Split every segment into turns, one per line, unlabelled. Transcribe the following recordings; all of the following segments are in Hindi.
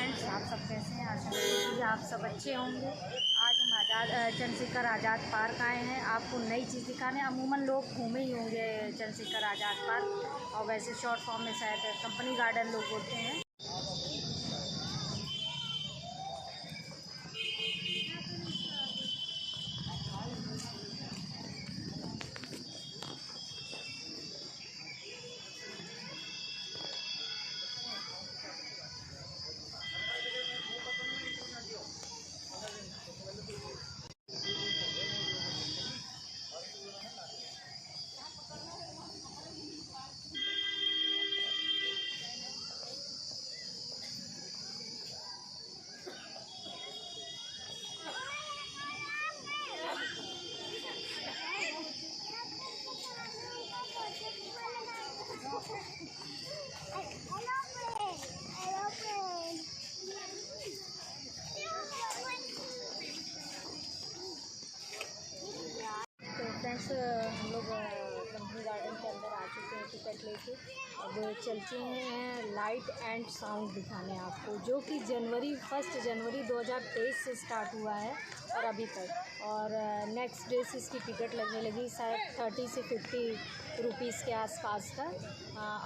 फ्रेंड्स, आप सब कैसे हैं? आशा करती कि आप सब अच्छे होंगे। आज हम चंद्रशेखर आज़ाद पार्क आए हैं आपको नई चीज़ दिखाने। अमूमन लोग घूमे ही होंगे चंद्रशेखर आज़ाद पार्क, और वैसे शॉर्ट फॉर्म में शायद कंपनी गार्डन लोग बोलते हैं। हम लोग कंपनी गार्डन के अंदर आ चुके हैं टिकट लेके। अब चलते हैं लाइट एंड साउंड दिखाने आपको, जो कि 1 जनवरी 2023 से स्टार्ट हुआ है और अभी तक। और नेक्स्ट डे से इसकी टिकट लगने लगी, शायद 30 से 50 रुपीज़ के आसपास का।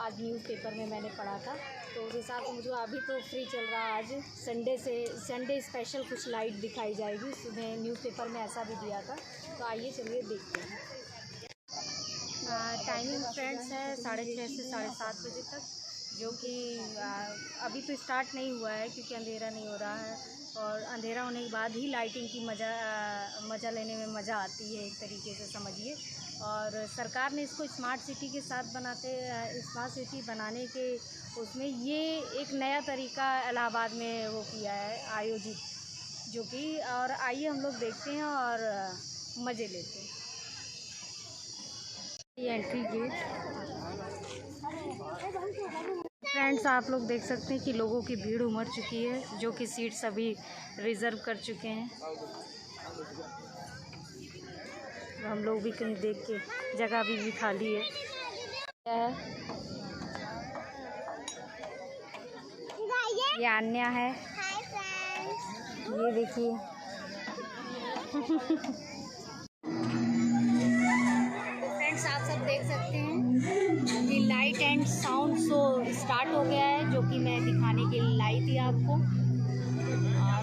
आज न्यूज़पेपर में मैंने पढ़ा था, तो उस हिसाब से मुझे अभी तो फ्री चल रहा है। आज संडे स्पेशल कुछ लाइट दिखाई जाएगी, सुबह न्यूज़पेपर में ऐसा भी दिया था। तो आइए चलिए देखते हैं। टाइमिंग फ्रेंड्स है 6:30 से 7:30 बजे तक, जो कि अभी तो स्टार्ट नहीं हुआ है क्योंकि अंधेरा नहीं हो रहा है। और अंधेरा होने के बाद ही लाइटिंग की मज़ा लेने में मज़ा आती है, एक तरीके से समझिए। और सरकार ने इसको स्मार्ट सिटी के साथ स्मार्ट सिटी बनाने के उसमें ये एक नया तरीका इलाहाबाद में वो किया है आयोजित, जो कि और आइए हम लोग देखते हैं और मज़े लेते हैं। ये एंट्री गेट फ्रेंड्स, आप लोग देख सकते हैं कि लोगों की भीड़ उमड़ चुकी है, जो कि सीट सभी रिज़र्व कर चुके हैं। हम लोग भी कहीं देख के, जगह भी खाली है। ये अन्या है, ये देखिए। फ्रेंड्स, आप सब देख सकते हैं कि light and sound show start हो गया है, जो कि मैं दिखाने के लिए लाई थी आपको।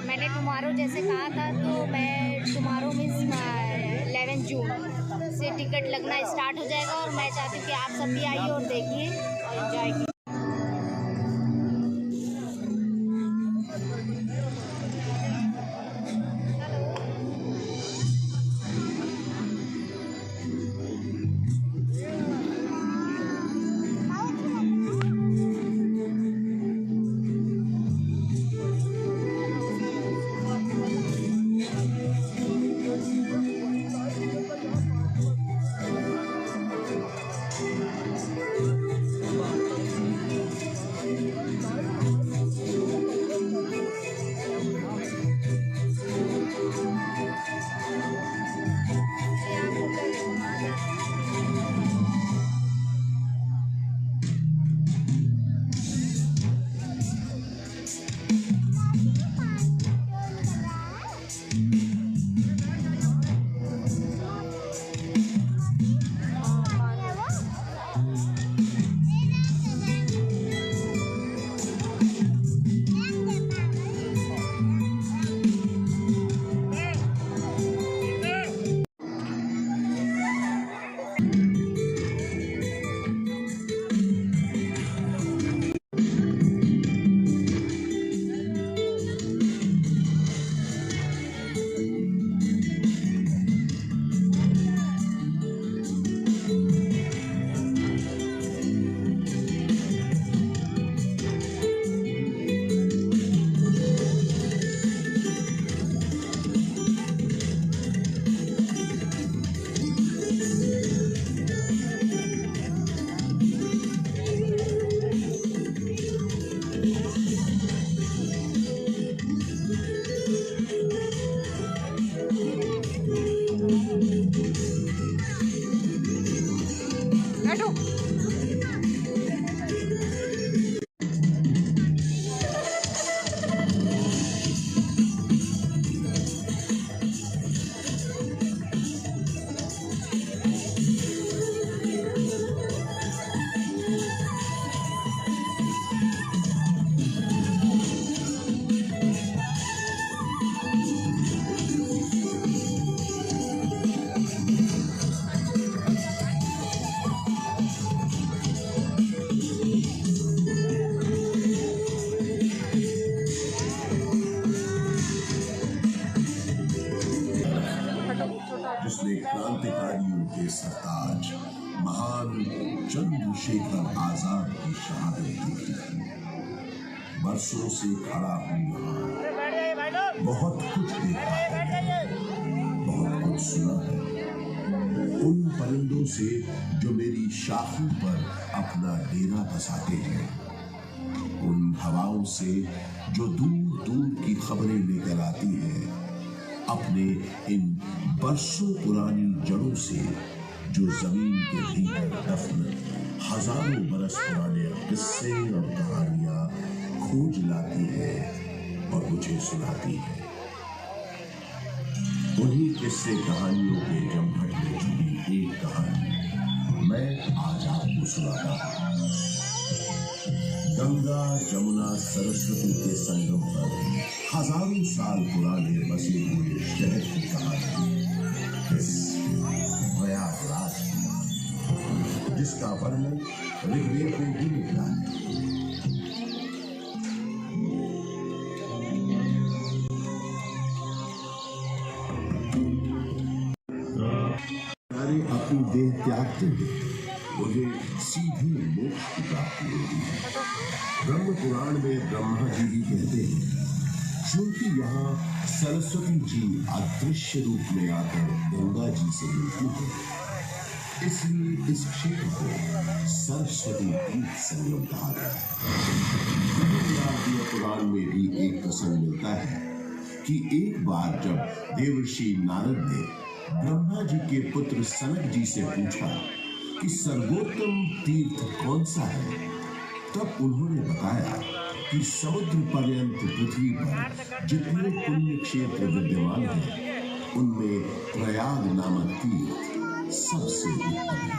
मैंने टुमारो जैसे कहा था, तो मैं टुमारो मीन्स 11 जून से टिकट लगना स्टार्ट हो जाएगा। और मैं चाहती हूँ कि आप सब भी आइए और देखिए और एंजॉय कीजिए।
चंद्रशेखर आजाद की शहादत देखी थी। बरसों से खड़ा हूं यहाँ, बहुत कुछ देखा है, बहुत कुछ सुना है। उन परिंदों से जो मेरी शाखों पर अपना डेरा बसाते हैं, उन हवाओं से जो दूर दूर की खबरें लेकर आती हैं, अपने इन बरसों पुरानी जड़ों से जो जमीन के भीतर दफन हजारों बरस पुराने किस्से और कहानियां खोज लाती है और मुझे सुनाती है। उन्हीं किस्से कहानियों के जमघट में जुड़ी एक कहानी मैं आज आपको सुनाता हूं। गंगा जमुना सरस्वती के संगम पर हजारों साल पुराने बसे हुए शहर की कहानी इस प्रयागराज की, जिसका वर्णन ऋग्वेद में भी मिलता है। अपनी देह त्यागते हैं, मुझे सीधी मोक्ष की प्राप्ति होती है। ब्रह्म पुराण में ब्रह्मा जी ही कहते हैं, क्योंकि यहाँ सरस्वती जी अदृश्य रूप में आकर गंगा जी से मिलती है, इसलिए इस क्षेत्र को सरस्वती तीर्थ संगम कहा गया है। पुराण में भी एक प्रसंग मिलता है कि एक बार जब देवर्षि नारद ने ब्रह्मा जी के पुत्र सनक जी से पूछा कि सर्वोत्तम तीर्थ कौन सा है, तब उन्होंने बताया कि समुद्र पर्यंत पृथ्वी पर जितने पुण्य क्षेत्र विद्यमान हैं, उनमें प्रयाग नामक तीर्थ सबसे उत्तम है।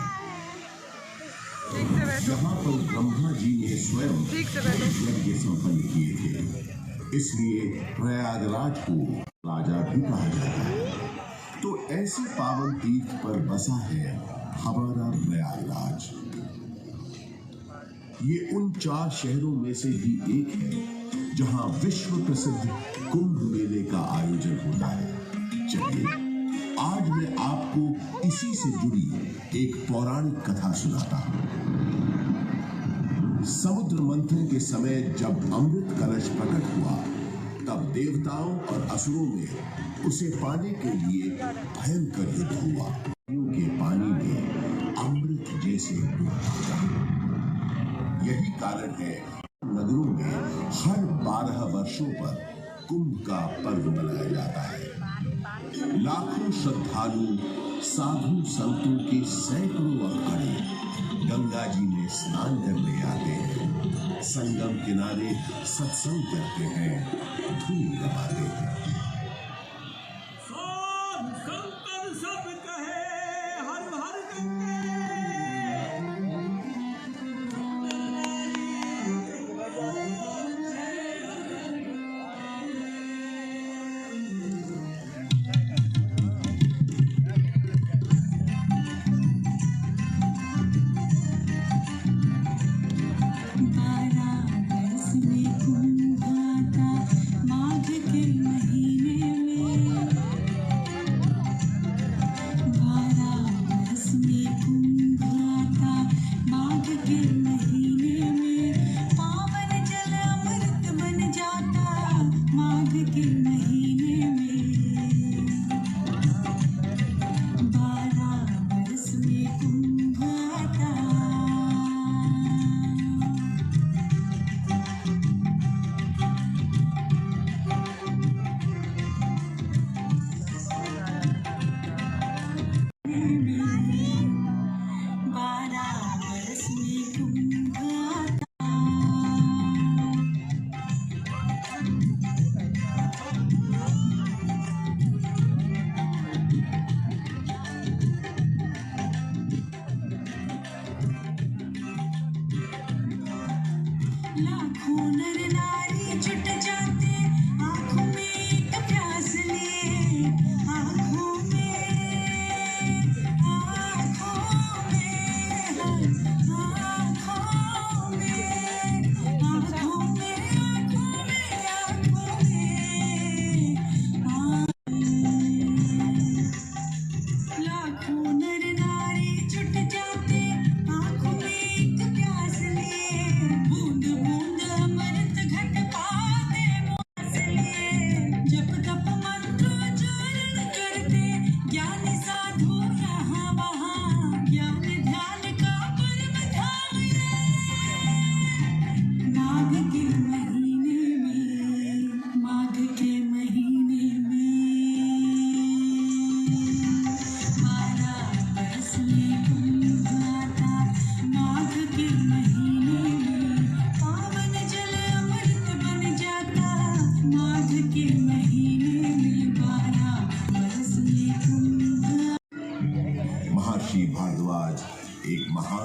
यहाँ पर ब्रह्मा जी ने स्वयं यज्ञ संपन्न किए थे, इसलिए प्रयागराज को राजा भी कहा जाता है। तो ऐसे पावन तीर्थ पर बसा है हमारा प्रयागराज। ये उन 4 शहरों में से भी एक है जहां विश्व प्रसिद्ध कुंभ मेले का आयोजन होता है। चलिए आज मैं आपको इसी से जुड़ी एक पौराणिक कथा सुनाता हूं। समुद्र मंथन के समय जब अमृत कलश प्रकट हुआ, तब देवताओं और असुरों में उसे पाने के लिए भयंकर युद्ध हुआ। के पानी में अमृत जैसे यही कारण है नगरों में हर 12 वर्षों पर कुंभ का पर्व मनाया जाता है। लाखों श्रद्धालु साधु संतों के सैकड़ों अखाड़े गंगा जी में स्नान करने आते हैं, संगम किनारे सत्संग करते हैं, धूम लगाते हैं।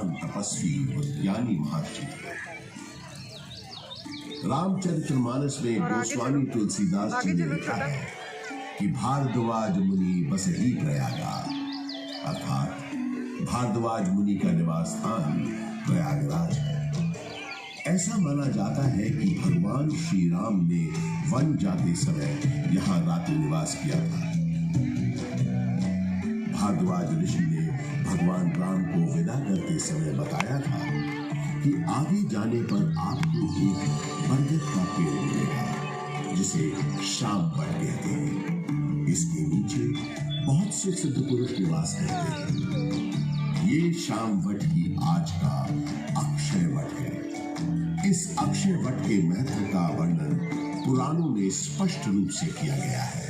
महान तपस्वी और ज्ञानी महर्षि थे। रामचरितमानस में गोस्वामी तुलसीदास जी ने लिखा है कि भारद्वाज मुनि बस ही प्रयागा, अर्थात भारद्वाज मुनि का निवास स्थान प्रयागराज है। ऐसा माना जाता है कि भगवान श्री राम ने वन जाते समय यहाँ रात्रि निवास किया था। भारद्वाज ऋषि ने भगवान राम को विदा करते समय बताया था कि आगे जाने पर आपको एक बरगद का पेड़ मिलेगा जिसे शाम वट कहते हैं। इसके नीचे बहुत से सिद्ध पुरुष निवास करते हैं। ये शाम वट ही आज का अक्षय वट है। इस अक्षय वट के महत्व का वर्णन पुराणों में स्पष्ट रूप से किया गया है।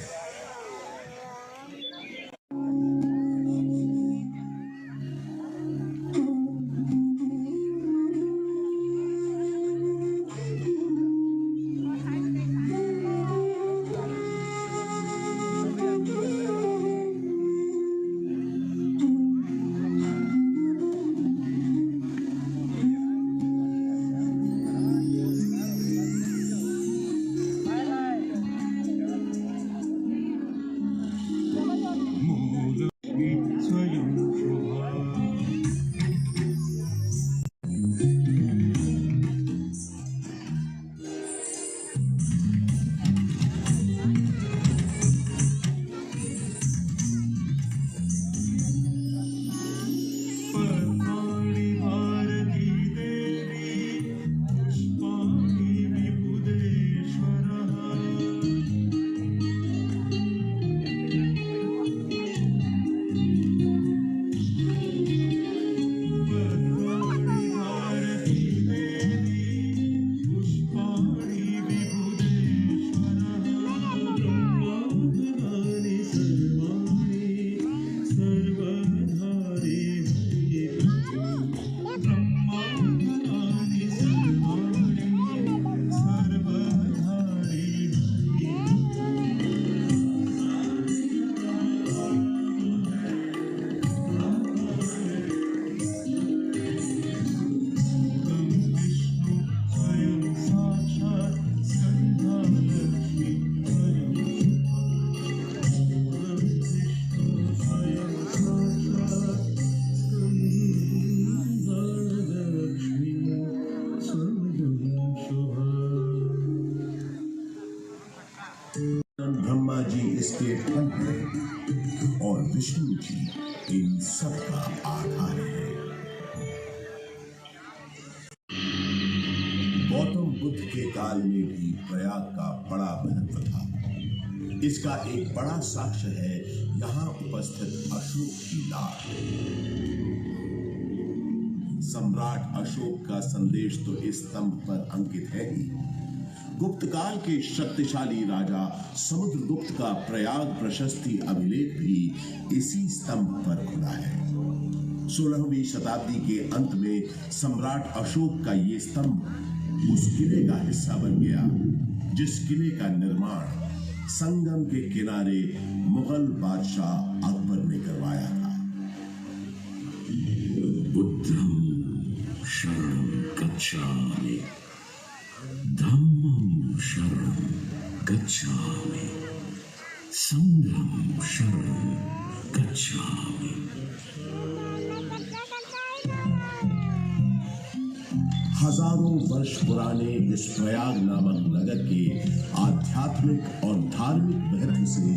ब्रह्मा जी इसके फल हैं और विष्णु जी इन सब का आधार है। गौतम बुद्ध के काल में भी प्रयाग का बड़ा महत्व था। इसका एक बड़ा साक्ष्य है यहाँ उपस्थित अशोक की लाट। सम्राट अशोक का संदेश तो इस स्तंभ पर अंकित है ही। गुप्त काल के शक्तिशाली राजा समुद्रगुप्त का प्रयाग प्रशस्ति अभिलेख भी इसी स्तंभ पर खुला है। 16वीं शताब्दी के अंत में सम्राट अशोक का ये स्तंभ उस किले का हिस्सा बन गया जिस किले का निर्माण संगम के किनारे मुगल बादशाह अकबर ने करवाया था।
बुद्धं शरणं गच्छामि, धम्मं शरणं गच्छामि, संघं शरणं गच्छामि।
हजारों वर्ष पुराने इस प्रयाग नामक नगर के आध्यात्मिक और धार्मिक महत्व से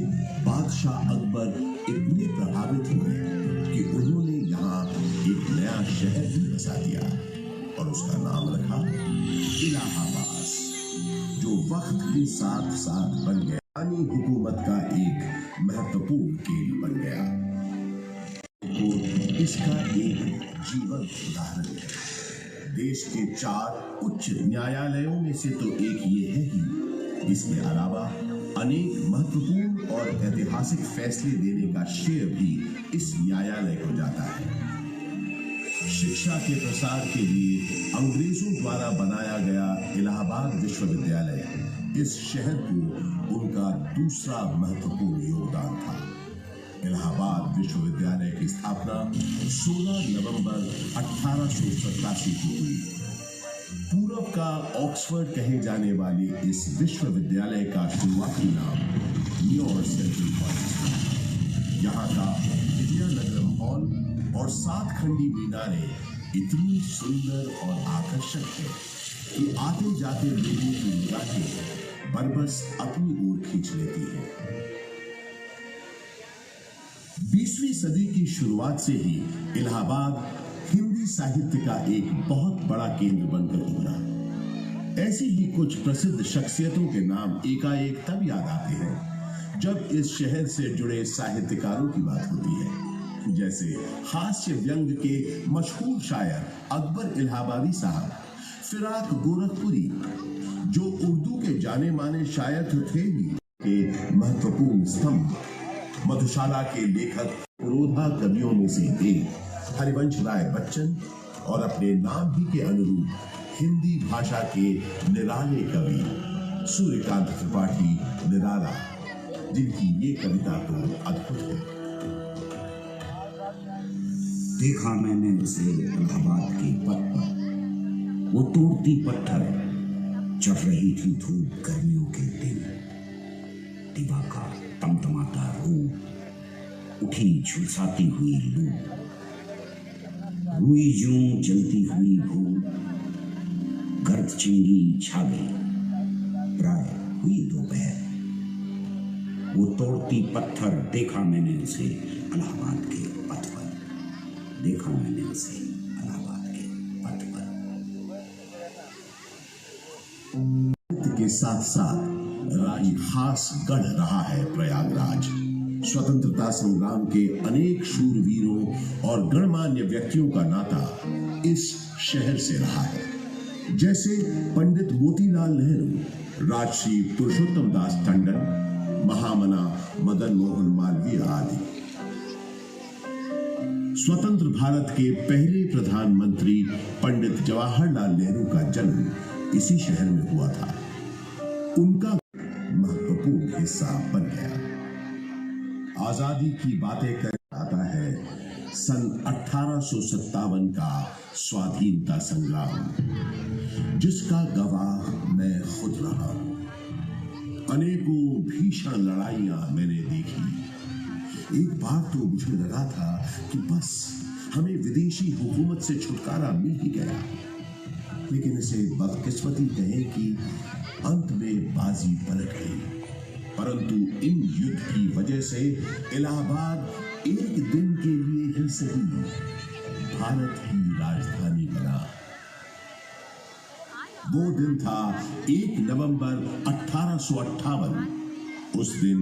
बादशाह अकबर इतने प्रभावित हुए कि उन्होंने यहाँ एक नया शहर भी बसा दिया और उसका नाम रखा इलाहाबाद, जो वक्त के साथ साथ बन गया ईरानी हुकूमत का एक महत्वपूर्ण केंद्र बन गया। तो इसका एक जीवंत उदाहरण है। देश के 4 उच्च न्यायालयों में से तो एक ये है ही, इसके अलावा अनेक महत्वपूर्ण और ऐतिहासिक फैसले देने का श्रेय भी इस न्यायालय को जाता है। शिक्षा के प्रसार के लिए अंग्रेजों द्वारा बनाया गया इलाहाबाद विश्वविद्यालय इस शहर को उनका दूसरा महत्वपूर्ण योगदान था। इलाहाबाद विश्वविद्यालय की स्थापना 16 नवंबर 1887 को हुई। पूर्व का ऑक्सफोर्ड कहे जाने वाले इस विश्वविद्यालय का शुरुआती नाम न्यूयॉर्क सेंट्रल कॉलेज था। यहाँ का विद्यानगरम हॉल और 7 खंडी मीनारें इतनी सुंदर और आकर्षक है कि आते जाते लोगों की निगाहें बरबस अपनी ओर खींच लेती है। 20वीं सदी की शुरुआत से ही इलाहाबाद हिंदी साहित्य का एक बहुत बड़ा केंद्र बनकर उभरा। ऐसी ही कुछ प्रसिद्ध शख्सियतों के नाम एकाएक तब याद आते हैं जब इस शहर से जुड़े साहित्यकारों की बात होती है, जैसे हास्य व्यंग के मशहूर शायर अकबर इलाहाबादी साहब, फिराक गोरखपुरी जो उर्दू के जाने माने शायर तो थे ही के महत्वपूर्ण स्तंभ, मधुशाला के लेखक पुरोधा कवियों में से एक हरिवंश राय बच्चन और अपने नाम ही के अनुरूप हिंदी भाषा के निराले कवि सूर्यकांत त्रिपाठी निराला, जिनकी ये कविता तो अद्भुत है।
देखा मैंने उसे इलाहाबाद के पथ पर, वो तोड़ती पत्थर, चढ़ रही थी धूप गर्मियों के दिन, दिवा का तमतमाता रूप, उठी झुलसाती हुई लू, हुई यूं जलती हुई भूख, गर्द चिंगी छा गई, प्राय हुई दोपहर। वो तोड़ती पत्थर, देखा मैंने उसे इलाहाबाद के पथ पर, देखा मैंने उसे इलाहाबाद के पथ पर।
के साथ साथ राजहास गढ़ रहा है प्रयागराज। स्वतंत्रता संग्राम के अनेक शूरवीरों और गणमान्य व्यक्तियों का नाता इस शहर से रहा है, जैसे पंडित मोतीलाल नेहरू, राजश्री पुरुषोत्तम दास टंडन, महामना मदन मोहन मालवीय आदि। स्वतंत्र भारत के पहले प्रधानमंत्री पंडित जवाहरलाल नेहरू का जन्म इसी शहर में हुआ था। उनका महत्वपूर्ण हिस्सा बन गया। आजादी की बातें कर आता है सन 1857 का स्वाधीनता संग्राम, जिसका गवाह मैं खुद रहा हूं। अनेकों भीषण लड़ाइयां मैंने देखी। एक बार तो मुझे लगा था कि बस हमें विदेशी हुकूमत से छुटकारा मिल ही गया, लेकिन इसे बदकिस्मती कहें कि अंत में बाजी पलट गई। परंतु इन युद्ध की वजह से इलाहाबाद एक दिन के लिए ही सही भारत की राजधानी बना। वो दिन था 1 नवंबर 1858। उस दिन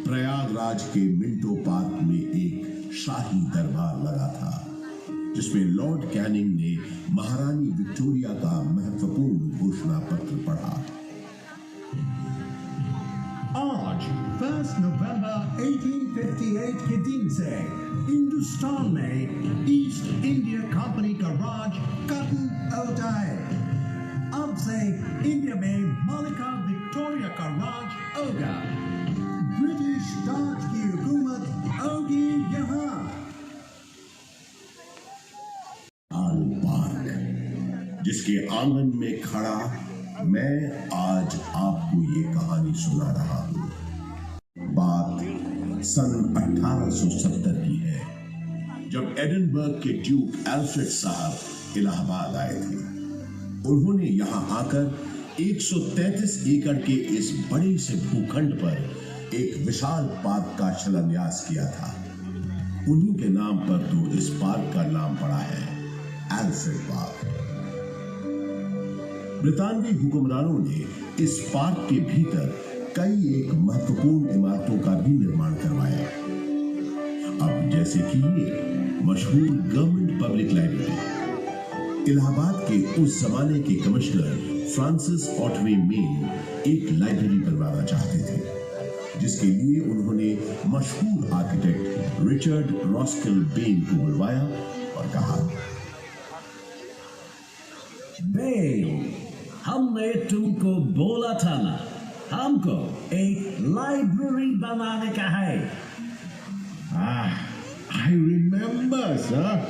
प्रयागराज के मिंटो पार्क में एक शाही दरबार लगा था, जिसमें लॉर्ड कैनिंग ने महारानी विक्टोरिया का महत्वपूर्ण घोषणा पत्र पढ़ा।
आज 1 नवंबर 1858 के दिन से हिंदुस्तान में ईस्ट इंडिया कंपनी का राज खत्म होता है। अब से इंडिया में मलिका विक्टोरिया का राज होगा। ब्रिटिश राज की हुकूमत होगी यहाँ।
पार्क, जिसके आंगन में खड़ा मैं आज आपको ये कहानी सुना रहा हूं। बात सन 1870 की है, जब एडिनबर्ग के ड्यूक एल्फ्रेड साहब इलाहाबाद आए थे। उन्होंने यहां आकर 133 एकड़ के इस बड़े से भूखंड पर एक विशाल पार्क का शिलान्यास किया था। उन्हीं के नाम पर तो इस पार्क का नाम पड़ा है एल्फ्रेड पार्क। ब्रितानवी हुक्मरानों ने इस पार्क के भीतर कई एक महत्वपूर्ण इमारतों का भी निर्माण करवाया। अब जैसे कि ये मशहूर गवर्नमेंट पब्लिक लाइब्रेरी। इलाहाबाद के उस जमाने के कमिश्नर फ्रांसिस ऑटवे मेन एक लाइब्रेरी बनवाना चाहते थे, जिसके लिए उन्होंने मशहूर आर्किटेक्ट रिचर्ड रॉस्किल बेन को बुलवाया और कहा,
बेन, हमने तुमको बोला था ना, हमको एक लाइब्रेरी बनाने का है।
आई रिमेम्बर सर,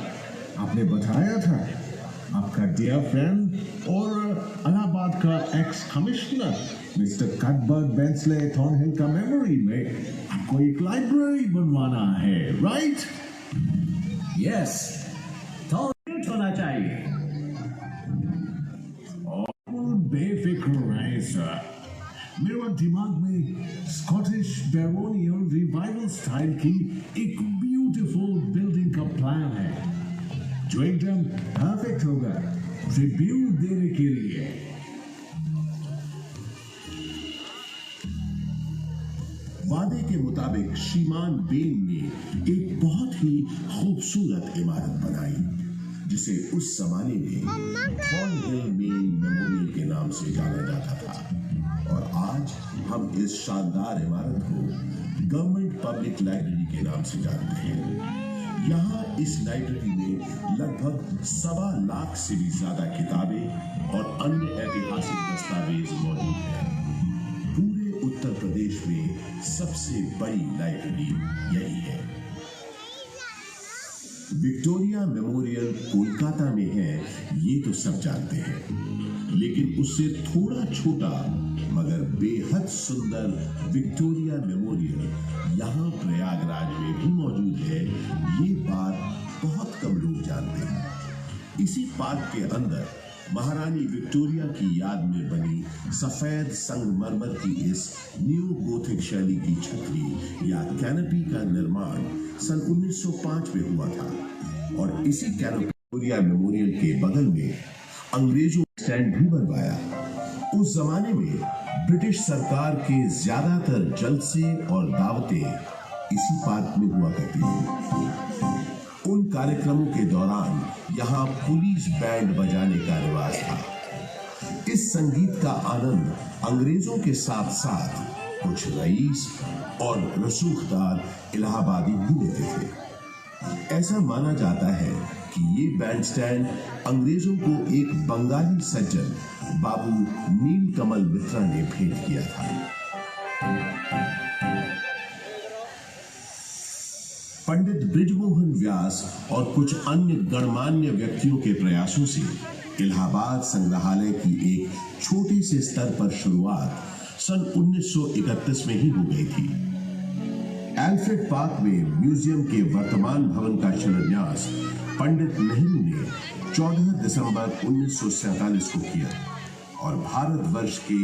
आपने बताया था आपका डियर फ्रेंड और इलाहाबाद का एक्स कमिश्नर मिस्टर कटबर्ट बेंसले थॉर्नहिल का मेमोरी में आपको एक लाइब्रेरी बनवाना है, राइट?
यस, थॉर्नहिल होना चाहिए।
और बेफिक्र रहे सर, मेरे दिमाग में स्कॉटिश बैरोनियल रिवाइवल स्टाइल की एक ब्यूटीफुल बिल्डिंग का प्लान है जो एकदम परफेक्ट होगा ट्रिब्यूट देने के लिए। वादे के मुताबिक श्रीमान बेन ने एक बहुत ही खूबसूरत इमारत बनाई जिसे उस जमाने में थॉर्नहिल मेन मेमोरियल के नाम से जाना जाता था, और आज हम इस शानदार इमारत को गवर्नमेंट पब्लिक लाइब्रेरी के नाम से जानते हैं। यहाँ इस लाइब्रेरी में लगभग 1.25 लाख से भी ज्यादा किताबें और अन्य ऐतिहासिक दस्तावेज मौजूद हैं। पूरे उत्तर प्रदेश में सबसे बड़ी लाइब्रेरी यही है। विक्टोरिया मेमोरियल कोलकाता में है, ये तो सब जानते हैं, लेकिन उससे थोड़ा छोटा मगर बेहद सुंदर विक्टोरिया मेमोरियल यहाँ प्रयागराज में भी मौजूद है। ये बात बहुत कम लोग जानते हैं। इसी पार्क के अंदर महारानी विक्टोरिया की याद में बनी सफेद संगमरमर की इस न्यू गोथिक शैली की छतरी या कैनपी का निर्माण सन 1905 में हुआ था, और इसी कैनपी विक्टोरिया मेमोरियल के बगल में अंग्रेजों स्टैंड भी बनवाया। उस जमाने में ब्रिटिश सरकार के ज्यादातर जलसे और दावतें इसी पार्क में हुआ करती थी। उन कार्यक्रमों के दौरान यहाँ पुलिस बैंड बजाने का रिवाज था। इस संगीत का आनंद अंग्रेजों के साथ साथ कुछ रईस और रसूखदार इलाहाबादी भी लेते थे। ऐसा माना जाता है कि ये बैंड स्टैंड अंग्रेजों को एक बंगाली सज्जन बाबू नीलकमल मित्रा ने भेंट किया था। पंडित बृजमोहन व्यास और कुछ अन्य गणमान्य व्यक्तियों के प्रयासों से इलाहाबाद संग्रहालय की एक छोटे से स्तर पर शुरुआत सन 1931 में ही हो गई थी। एल्फ्रेड पार्क में म्यूजियम के वर्तमान भवन का शिलान्यास पंडित नेहरू ने 14 दिसंबर 1947 को किया, और भारतवर्ष के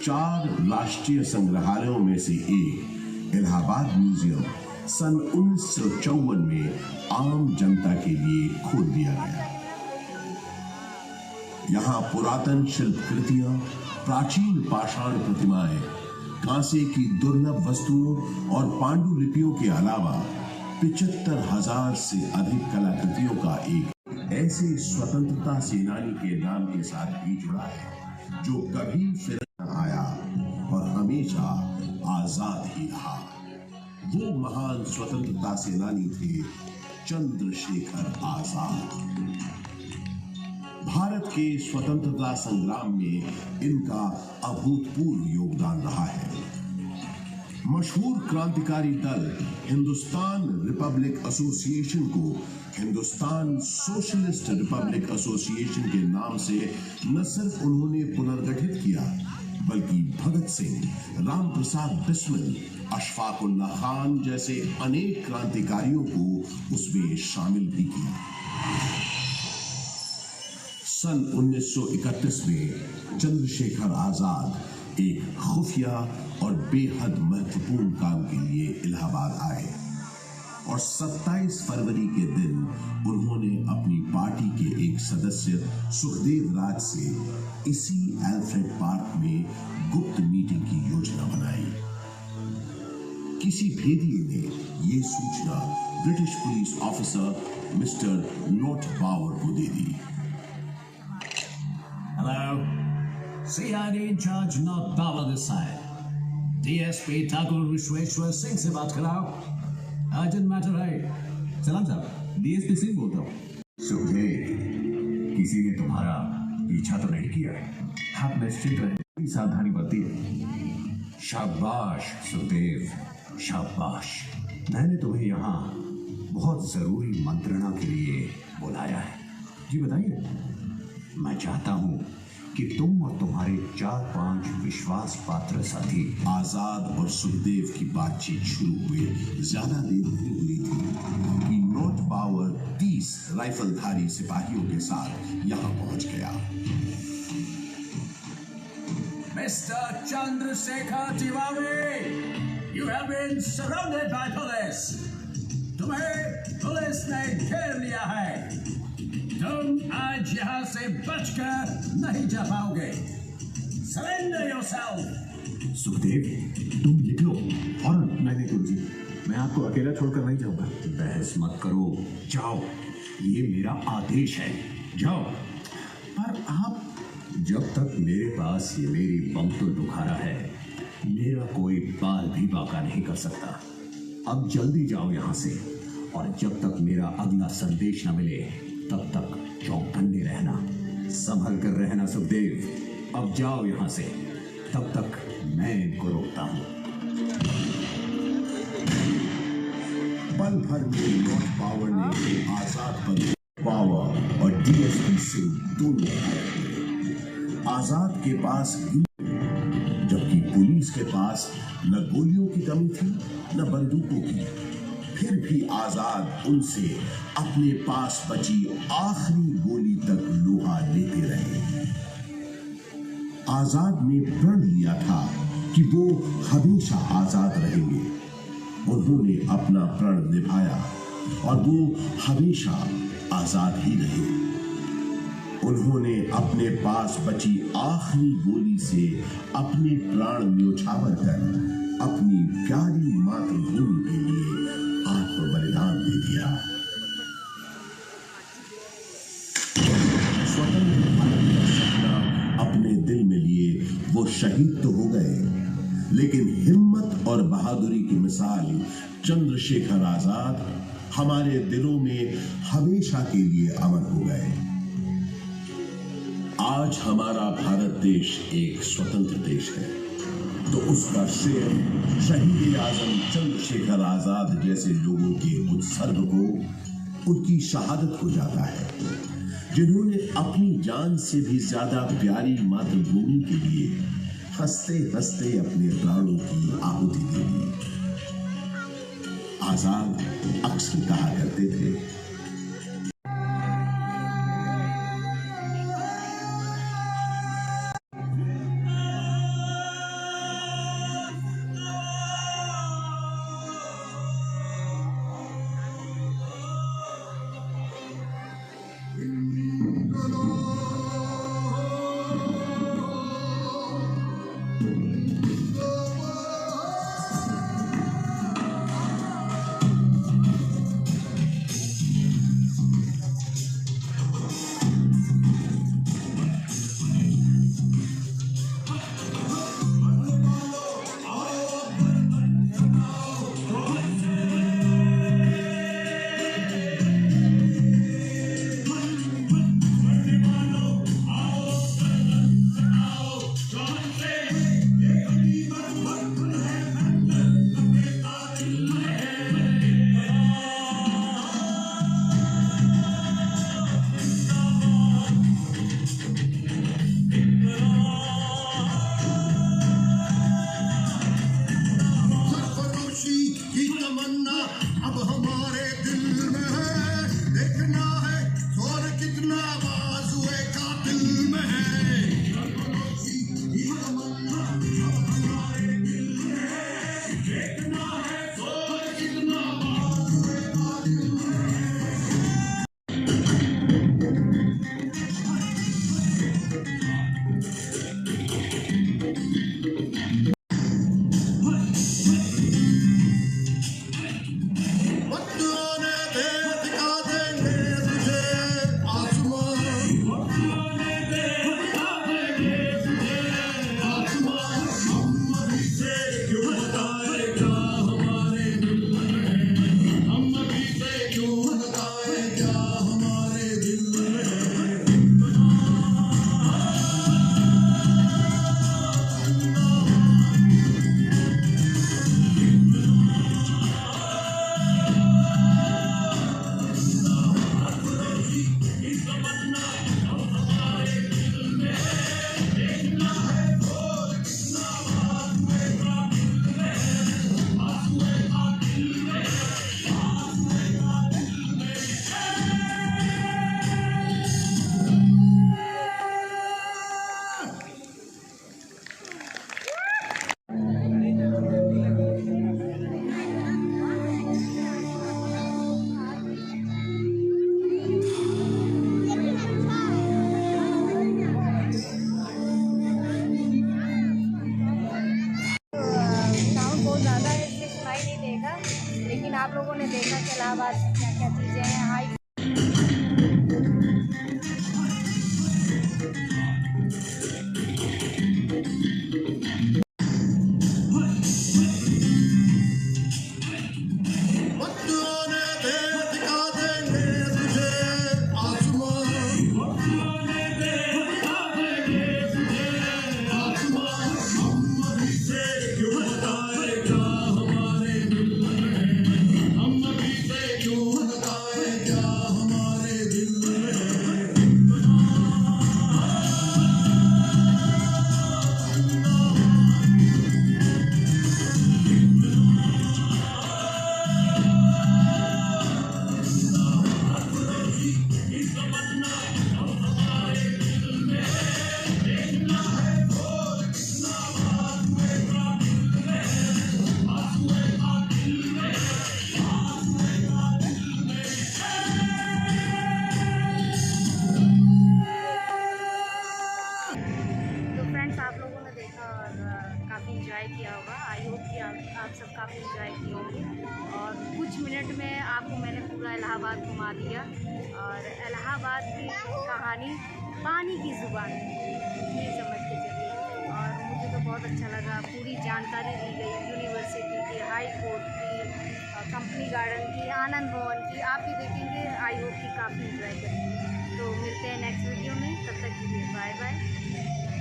4 राष्ट्रीय संग्रहालयों में से एक इलाहाबाद म्यूजियम सन 1954 में आम जनता के लिए खोल दिया गया। यहाँ पुरातन शिल्प कृतियां, प्राचीन पाषाण प्रतिमाएं, कांसे की दुर्लभ वस्तुओं और पांडुलिपियों के अलावा 75,000 से अधिक कलाकृतियों का एक ऐसे स्वतंत्रता सेनानी के नाम के साथ भी जुड़ा है जो कभी फिर न आया और हमेशा आजाद ही रहा। वो महान स्वतंत्रता सेनानी थे चंद्रशेखर आजाद। भारत के स्वतंत्रता संग्राम में इनका अभूतपूर्व योगदान रहा है। मशहूर क्रांतिकारी दल हिंदुस्तान रिपब्लिक एसोसिएशन को हिंदुस्तान सोशलिस्ट रिपब्लिक एसोसिएशन के नाम से न सिर्फ उन्होंने पुनर्गठित किया, बल्कि भगत सिंह, राम प्रसाद बिस्मिल, अशफाक उल्लाह खान जैसे अनेक क्रांतिकारियों को उसमें शामिल भी किया। सन 1931 में चंद्रशेखर आजाद एक खुफिया और बेहद महत्वपूर्ण काम के लिए इलाहाबाद आए, और 27 फरवरी के दिन उन्होंने अपनी पार्टी के एक सदस्य सुखदेव राज से इसी एल्फ्रेड पार्क में गुप्त मीटिंग की योजना बनाई। किसी भेदिए ने यह सूचना British police officer mister Nott Bower को दे दी।
Hello, CID in charge, not Baba this side. DSP Thakur Vishweshwar Singh से बात कराओ। Urgent matter है। सलाम साहब, DSP सिंह बोलता हूँ।
सुखदेव, किसी ने तुम्हारा पीछा तो नहीं किया? आप निश्चित रहें, पूरी सावधानी बरतिए। शाबाश सुखदेव, शाबाश। मैंने तुम्हें यहाँ बहुत जरूरी मंत्रणा के लिए बुलाया है।
जी बताइए।
मैं चाहता हूँ कि तुम और तुम्हारे 4-5 विश्वास पात्र साथी
आजाद और सुखदेव की बातचीत शुरू हुए ज्यादा देर नहीं हुई थी कि नॉर्थ पावर 30 राइफलधारी सिपाहियों के साथ यहाँ पहुंच गया।
Mister Chandrashekhar Tiwari, you have been surrounded by police. तुम्हें पुलिस ने घेर लिया है। तुम आज यहाँ से बचकर नहीं जा पाओगे। Surrender yourself.
सुखदेव, तुम निकलो फौरन।
नहीं गुरुजी, मैं आपको अकेला छोड़कर नहीं जाऊंगा।
बहस मत करो, जाओ, ये मेरा आदेश है, जाओ।
पर आप,
जब तक मेरे पास ये मेरी बमतुल बुखारा है, मेरा कोई बाल भी बाका नहीं कर सकता। अब जल्दी जाओ यहाँ से, और जब तक मेरा अगला संदेश न मिले तब तक चौकन्ने रहना, संभल कर रहना। सुखदेव, अब जाओ यहाँ से, तब तक मैं इनको रोकता हूँ।
पल भर में नॉर्थ पावर ने आजाद पर पावर और डीएसपी सिंह दोनों घायल हुए। आजाद के पास जबकि पुलिस के पास न गोलियों की कमी थी न बंदूकों की। फिर भी आजाद उनसे अपने पास बची आखिरी गोली तक लोहा लेते रहे। आजाद ने प्रण लिया था कि वो हमेशा आजाद रहेंगे। उन्होंने अपना प्रण निभाया और वो हमेशा आजाद ही रहे। उन्होंने अपने पास बची आखिरी गोली से अपने प्राण न्योछावर कर अपनी प्यारी मातृभूमि के लिए आत्म बलिदान दे दिया। स्वतंत्र भारत का सपना अपने दिल में लिए वो शहीद तो हो गए, लेकिन हिम्मत और बहादुरी की मिसाल चंद्रशेखर आजाद हमारे दिलों में हमेशा के लिए अमर हो गए। आज हमारा भारत देश एक स्वतंत्र देश है, तो उसका श्रेय शहीद आजम चंद्रशेखर आजाद जैसे लोगों के उत्सर्ग को, उनकी शहादत को जाता है, जिन्होंने अपनी जान से भी ज्यादा प्यारी मातृभूमि के लिए हंसते हंसते अपने प्राणों की आहुति दे दी। आजाद अक्सर कहा करते थे,
फ्रेंड, आप लोगों ने देखा कि इलाहाबाद में क्या क्या चीज़ें हैं। हाई आप लोगों ने देखा और काफ़ी इंजॉय किया होगा। आई होप कि आप सब काफ़ी इंजॉय किए होंगे। और कुछ मिनट में आपको मैंने पूरा इलाहाबाद घुमा दिया और इलाहाबाद की कहानी पानी की ज़ुबान ये समझ के चलिए। और मुझे तो बहुत अच्छा लगा, पूरी जानकारी दी गई यूनिवर्सिटी की, हाई कोर्ट की, कंपनी गार्डन की, आनंद भवन की। आप भी देखेंगे, आई होप कि काफ़ी इंजॉय करेंगे। तो मिलते हैं नेक्स्ट वीडियो में, तब तक के लिए bye bye,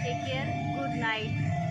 take care, good night.